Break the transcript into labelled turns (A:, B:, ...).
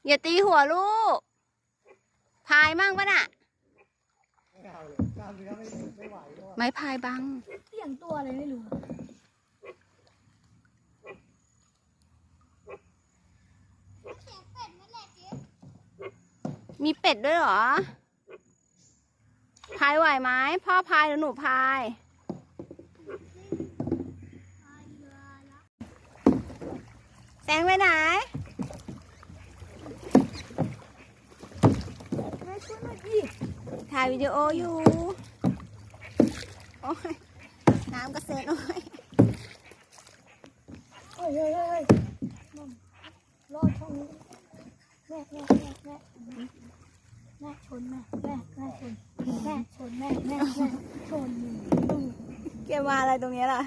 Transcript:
A: อย่าตีหัวลูกพายมั่งปะน่ะไม่เอาเลยกล้ามเนื้อไม่ไหวไม่พายบัง
B: เสี่ยงตัวอะไรไม่รู้
A: มีเป็ดด้วยเหรอพายไหวไหมพ่อพายหรือหนูพายแสงไปไหนถ่ายวิดีโออยู่โอ้ยน้ำกระเซ็นโอ้ย
B: เฮ้ยรอดช่องนี้แม่ชนแม่ชนแม่ชน
A: เกี่ยวมาอะไรตรงนี้ล่ะ